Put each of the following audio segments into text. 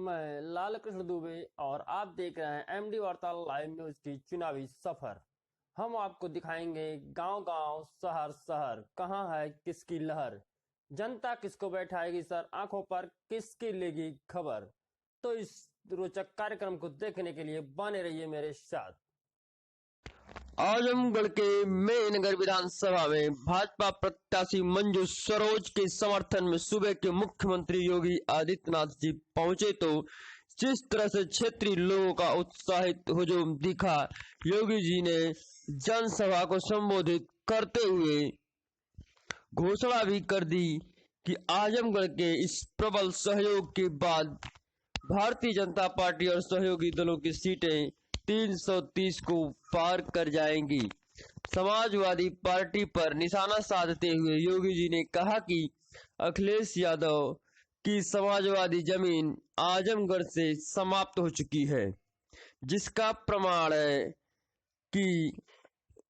मैं लाल कृष्ण दुबे और आप देख रहे हैं एमडी वार्ता लाइव न्यूज की चुनावी सफर। हम आपको दिखाएंगे गांव गांव शहर शहर कहां है किसकी लहर, जनता किसको बैठाएगी सर आंखों पर, किसकी लेगी खबर। तो इस रोचक कार्यक्रम को देखने के लिए बने रहिए मेरे साथ। आजमगढ़ के मेनगर विधानसभा में भाजपा प्रत्याशी मंजू सरोज के समर्थन में सुबह के मुख्यमंत्री योगी आदित्यनाथ जी पहुंचे तो जिस तरह से क्षेत्रीय लोगों का उत्साहित हुजूम दिखा, योगी जी ने जनसभा को संबोधित करते हुए घोषणा भी कर दी कि आजमगढ़ के इस प्रबल सहयोग के बाद भारतीय जनता पार्टी और सहयोगी दलों की सीटें 330 को पार कर जाएंगी। समाजवादी पार्टी पर निशाना साधते हुए योगी जी ने कहा कि अखिलेश यादव की समाजवादी जमीन आजमगढ़ से समाप्त हो चुकी है, जिसका प्रमाण है कि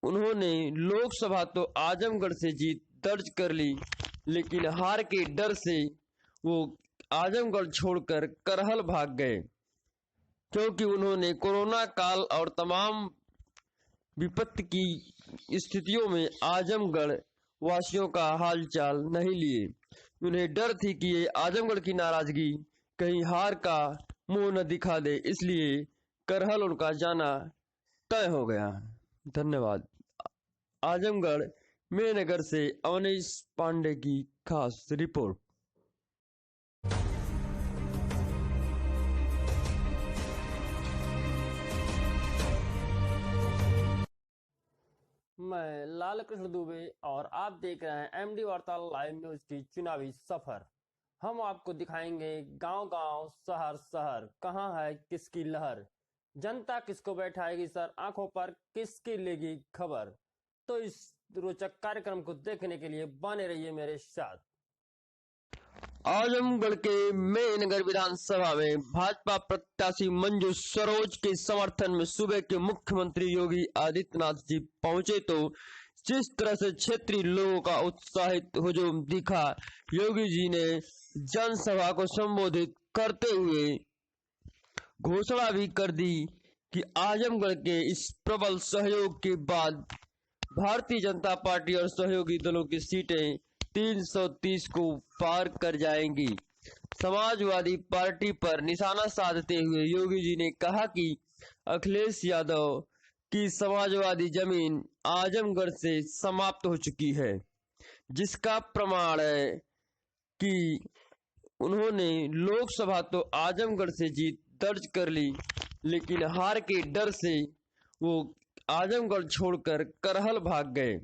उन्होंने लोकसभा तो आजमगढ़ से जीत दर्ज कर ली, लेकिन हार के डर से वो आजमगढ़ छोड़कर करहल भाग गए, क्योंकि उन्होंने कोरोना काल और तमाम विपत्ति की स्थितियों में आजमगढ़ वासियों का हालचाल नहीं लिए। उन्हें डर थी कि ये आजमगढ़ की नाराजगी कहीं हार का मुंह न दिखा दे, इसलिए करहल उनका जाना तय हो गया। धन्यवाद। आजमगढ़ मेनगर से अवनीश पांडे की खास रिपोर्ट। मैं लाल कृष्ण दुबे और आप देख रहे हैं एमडी वार्ता लाइव न्यूज की चुनावी सफर। हम आपको दिखाएंगे गांव गांव शहर शहर कहां है किसकी लहर, जनता किसको बैठाएगी सर आंखों पर, किसकी लेगी खबर। तो इस रोचक कार्यक्रम को देखने के लिए बने रहिए मेरे साथ। आजमगढ़ के मेनगर विधानसभा में भाजपा प्रत्याशी मंजू सरोज के समर्थन में सुबह के मुख्यमंत्री योगी आदित्यनाथ जी पहुंचे तो जिस तरह से क्षेत्रीय लोगों का उत्साहित हुजूम दिखा, योगी जी ने जनसभा को संबोधित करते हुए घोषणा भी कर दी कि आजमगढ़ के इस प्रबल सहयोग के बाद भारतीय जनता पार्टी और सहयोगी दलों की सीटें 330 को पार कर जाएंगी। समाजवादी पार्टी पर निशाना साधते हुए योगी जी ने कहा कि अखिलेश यादव की समाजवादी जमीन आजमगढ़ से समाप्त हो चुकी है, जिसका प्रमाण है कि उन्होंने लोकसभा तो आजमगढ़ से जीत दर्ज कर ली, लेकिन हार के डर से वो आजमगढ़ छोड़कर करहल भाग गए,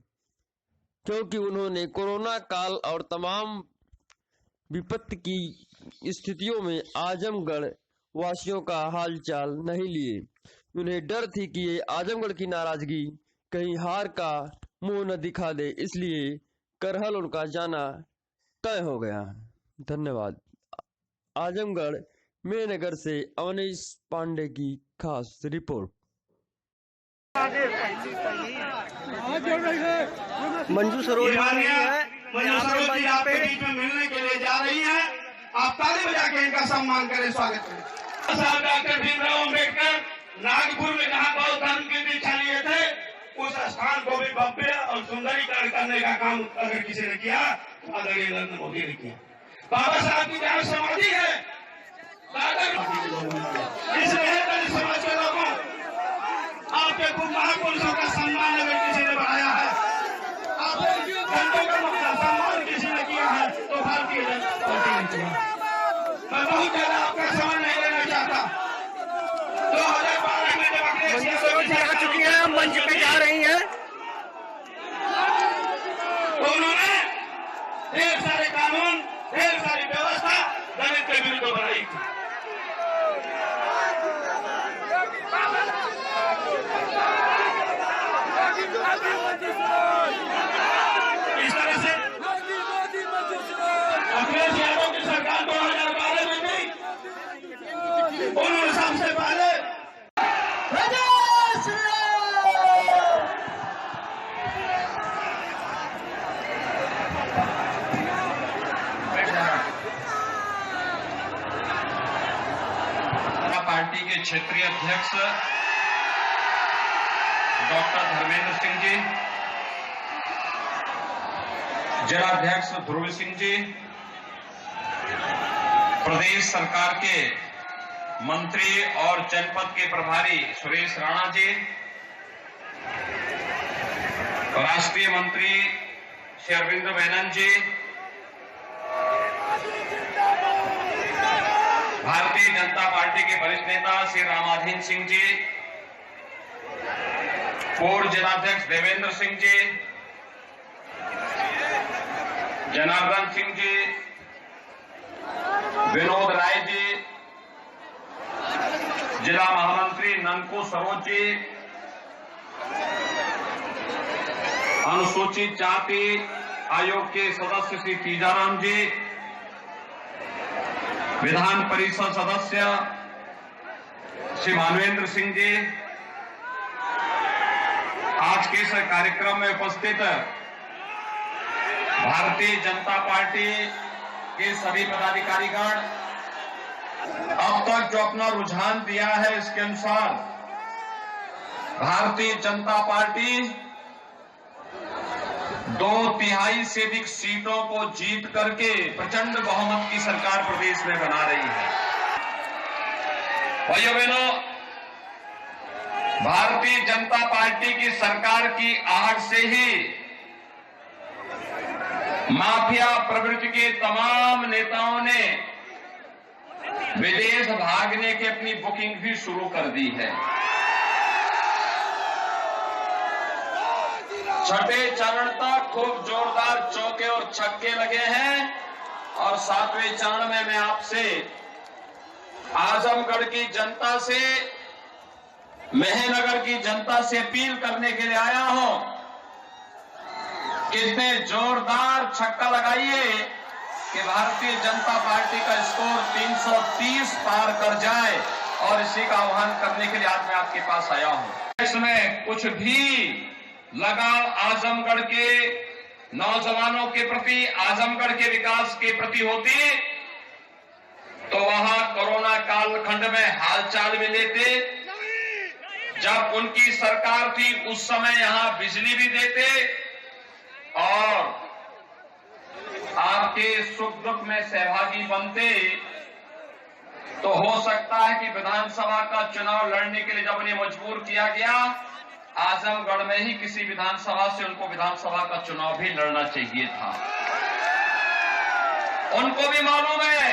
क्योंकि उन्होंने कोरोना काल और तमाम विपत्ति की स्थितियों में आजमगढ़ वासियों का हालचाल नहीं लिए। उन्हें डर थी कि ये आजमगढ़ की नाराजगी कहीं हार का मुंह न दिखा दे, इसलिए करहल उनका जाना तय हो गया। धन्यवाद। आजमगढ़ मेनगर से अवनीश पांडे की खास रिपोर्ट। मंजू सरोज यहाँ पे बीच में मिलने के लिए जा रही हैं। आप ताली बजा के इनका सम्मान करें, स्वागत करें। डॉक्टर भीमराव अम्बेडकर नागपुर में जहाँ बौद्ध धर्म की दीक्षा लिए थे, उस स्थान को भी भव्य और सुंदरीकरण करने का काम अगर किसी ने किया तो आदरणीय नरेंद्र मोदी ने किया। बाबा साहब की जहाँ समाधि है, इसलिए दलित समाज के लोगों आपके खूब महापुरुषों का सम्मान अगर किसी ने बढ़ाया है, आपके जनता का सम्मान किसी ने किया है, तो भारतीय जनता पार्टी ने किया। मैं बहुत ज्यादा आपका समय नहीं लेना चाहता। 2012 में जब अखिलेश आ चुकी है, मंच पे जा रही है, तो उन्होंने ढेर सारे कानून, ढेर सारी व्यवस्था दलित के विरुद्ध बनाई थी। इस तरह से अखिलेश यादव की सरकार 2012 में थी, उन्होंने सबसे पहले क्षेत्रीय अध्यक्ष डॉक्टर धर्मेंद्र सिंह जी, जिलाध्यक्ष ध्रुव सिंह जी, प्रदेश सरकार के मंत्री और जनपद के प्रभारी सुरेश राणा जी, राष्ट्रीय मंत्री श्री अरविंद मेनन जी, भारतीय जनता पार्टी के वरिष्ठ नेता श्री रामाधीन सिंह जी, पूर्व जिलाध्यक्ष देवेंद्र सिंह जी, जनार्दन सिंह जी, विनोद राय जी, जिला महामंत्री ननकू सरोज जी, अनुसूचित जाति आयोग के सदस्य श्री तीजाराम जी, विधान परिषद सदस्य श्री मानवेंद्र सिंह जी, आज के इस कार्यक्रम में उपस्थित भारतीय जनता पार्टी के सभी पदाधिकारीगण, अब तक जो अपना रुझान दिया है इसके अनुसार भारतीय जनता पार्टी 2/3 से अधिक सीटों को जीत करके प्रचंड बहुमत की सरकार प्रदेश में बना रही है। भाइयों बहनों, भारतीय जनता पार्टी की सरकार की आहट से ही माफिया प्रवृत्ति के तमाम नेताओं ने विदेश भागने की अपनी बुकिंग भी शुरू कर दी है। छठे चरण तक खूब जोरदार चौके और छक्के लगे हैं और 7वें चरण में मैं आपसे आजमगढ़ की जनता से, मेहनगर की जनता से अपील करने के लिए आया हूं कि इतने जोरदार छक्का लगाइए कि भारतीय जनता पार्टी का स्कोर 330 पार कर जाए और इसी का आह्वान करने के लिए आज मैं आपके पास आया हूं। इसमें कुछ भी लगाव आजमगढ़ के नौजवानों के प्रति, आजमगढ़ के विकास के प्रति होती तो वहां कोरोना कालखंड में हालचाल भी लेते, जब उनकी सरकार थी उस समय यहां बिजली भी देते और आपके सुख दुख में सहभागी बनते। तो हो सकता है कि विधानसभा का चुनाव लड़ने के लिए जब उन्हें मजबूर किया गया, आजमगढ़ में ही किसी विधानसभा से उनको विधानसभा का चुनाव भी लड़ना चाहिए था। उनको भी मालूम है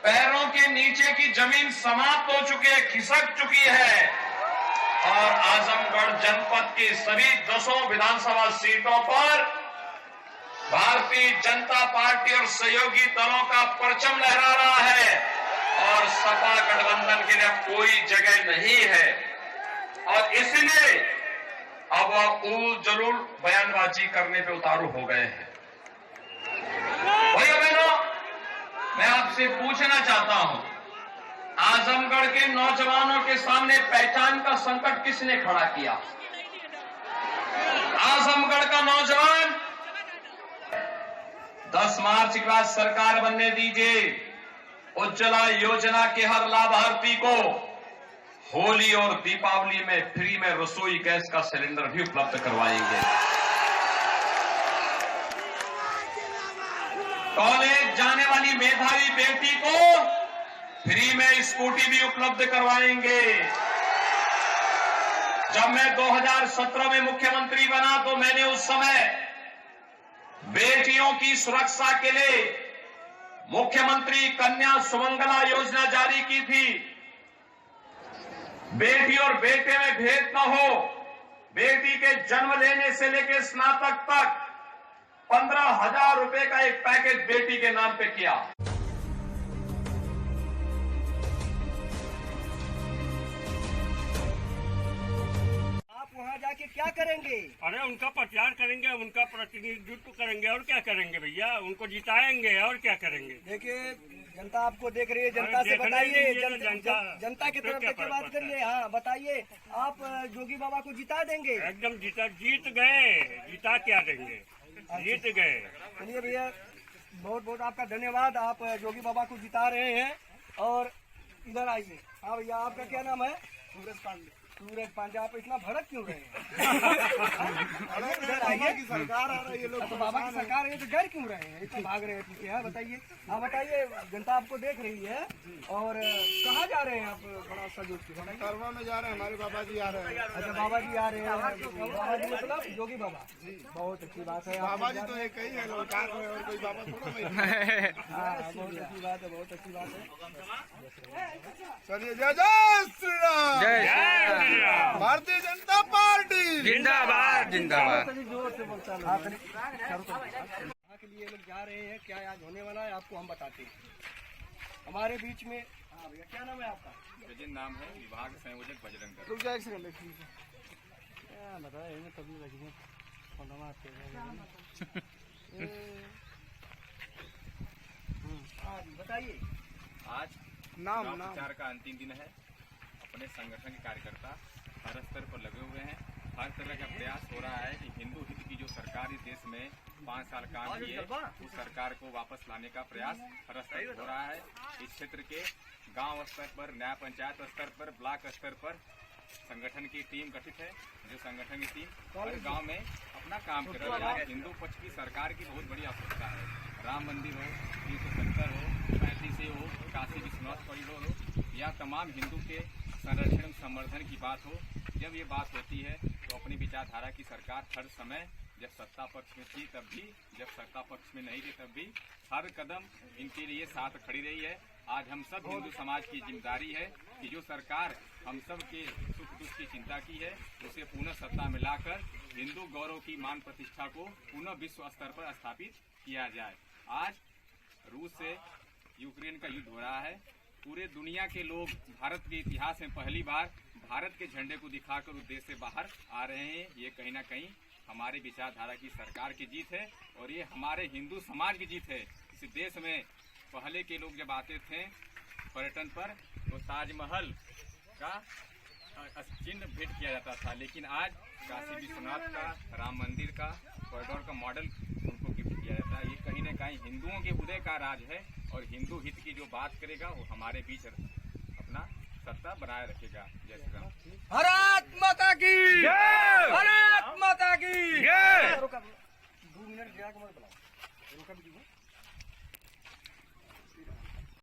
पैरों के नीचे की जमीन समाप्त हो चुकी है, खिसक चुकी है और आजमगढ़ जनपद के सभी 10 विधानसभा सीटों पर भारतीय जनता पार्टी और सहयोगी दलों का परचम लहरा रहा है और सपा गठबंधन के लिए कोई जगह नहीं है और इसलिए अब वह उल जलूल बयानबाजी करने पे उतारू हो गए हैं। भैया बहनों, मैं आपसे पूछना चाहता हूं, आजमगढ़ के नौजवानों के सामने पहचान का संकट किसने खड़ा किया? आजमगढ़ का नौजवान 10 मार्च के बाद सरकार बनने दीजिए, उज्ज्वला योजना के हर लाभार्थी को होली और दीपावली में फ्री में रसोई गैस का सिलेंडर भी उपलब्ध करवाएंगे। कॉलेज जाने वाली मेधावी बेटी को फ्री में स्कूटी भी उपलब्ध करवाएंगे। जब मैं 2017 में मुख्यमंत्री बना तो मैंने उस समय बेटियों की सुरक्षा के लिए मुख्यमंत्री कन्या सुमंगला योजना जारी की थी। बेटी और बेटे में भेद न हो, बेटी के जन्म लेने से लेकर स्नातक तक 15,000 रुपए का एक पैकेज बेटी के नाम पे किया। वहाँ जाके क्या करेंगे? अरे उनका प्रचार करेंगे, उनका प्रतिनिधित्व करेंगे और क्या करेंगे भैया, उनको जिताएंगे और क्या करेंगे। देखिए जनता आपको देख रही है, जनता से बताइए, जनता की तरफ से बात करिए। हाँ बताइए, आप जोगी बाबा को जिता देंगे? एकदम जीत गए, जिता क्या देंगे, जीत गए। चलिए भैया, बहुत बहुत आपका धन्यवाद, आप जोगी बाबा को जिता रहे हैं। और इधर आइए। हाँ भैया, आपका क्या नाम है? सूरज पांडे। सूरज पांडे, आप इतना भड़क क्यों रहे हैं? इधर आइए। की सरकार आ रही है, लोग तो बाबा की सरकार है तो डर क्यों रहे हैं, इतना भाग रहे हैं पीछे? हाँ बताइए, हाँ बताइए, जनता आपको देख रही है। और कहाँ जा रहे हैं आप? बड़ा सजो करवा में जा रहे हैं, हमारे बाबा जी आ रहे हैं। अच्छा, बाबा जी आ रहे हैं। बाबा जी मतलब योगी बाबा जी। बहुत अच्छी बात है। बाबा जी तो एक ही है, ललकार में, और कोई बाबा थोड़ा नहीं। हाँ, बहुत अच्छी बात है, बहुत अच्छी बात है। चलिए, जय जय श्री राम, जय भारतीय जनता पार्टी जिंदाबाद जिंदाबाद। जोर से बोलता है। यहाँ के लिए लोग जा रहे हैं, क्या आज होने वाला है आपको हम बताते हैं। हमारे बीच में, हाँ भैया, क्या नाम है आपका? नाम है विभाग संयोजक बजरंग दल। रुक जाए, क्या बताए कभी लगी बताइए। आज नाम प्रचार का अंतिम दिन है। अपने संगठन के कार्यकर्ता हर स्तर पर लगे हुए हैं। हर तरह का प्रयास हो रहा है कि हिंदू हित की जो सरकार इस देश में 5 साल काम की है, उस सरकार को वापस लाने का प्रयास हर स्तर पर हो रहा है। इस क्षेत्र के गांव स्तर पर, न्याय पंचायत स्तर पर, ब्लॉक स्तर पर संगठन की टीम गठित है। जो संगठन की टीम हर गांव में अपना काम कर रही है। हिंदू पक्ष की सरकार की बहुत बड़ी आवश्यकता है। राम मंदिर हो, 370 हो, 35 हो, काशी विश्वनाथ कॉरिडोर हो, या तमाम हिंदू के संरक्षण संवर्धन की बात हो। जब ये बात होती है तो अपनी विचारधारा की सरकार हर समय, जब सत्ता पक्ष में थी तब भी, जब सत्ता पक्ष में नहीं थी तब भी, हर कदम इनके लिए साथ खड़ी रही है। आज हम सब हिंदू समाज की जिम्मेदारी है कि जो सरकार हम सब के सुख दुख की चिंता की है, उसे पुनः सत्ता में लाकर हिंदू गौरव की मान प्रतिष्ठा को पुनः विश्व स्तर पर स्थापित किया जाए। आज रूस से यूक्रेन का युद्ध हो रहा है। पूरे दुनिया के लोग भारत के इतिहास में पहली बार भारत के झंडे को दिखाकर उस देश से बाहर आ रहे हैं। ये कहीं ना कहीं हमारे विचारधारा की सरकार की जीत है और ये हमारे हिंदू समाज की जीत है। इस देश में पहले के लोग जब आते थे पर्यटन पर तो ताजमहल का चिन्ह भेंट किया जाता था, लेकिन आज काशी विश्वनाथ का, राम मंदिर का, कॉरिडोर का मॉडल उनको गिफ्ट किया जाता है। ये कहीं न कहीं हिंदुओं के उदय का राज है और हिंदू हित की जो बात करेगा वो हमारे बीच अपना सत्ता बनाए रखेगा। जय श्री राम। भारत माता की जय, भारत माता की जय। 2 मिनट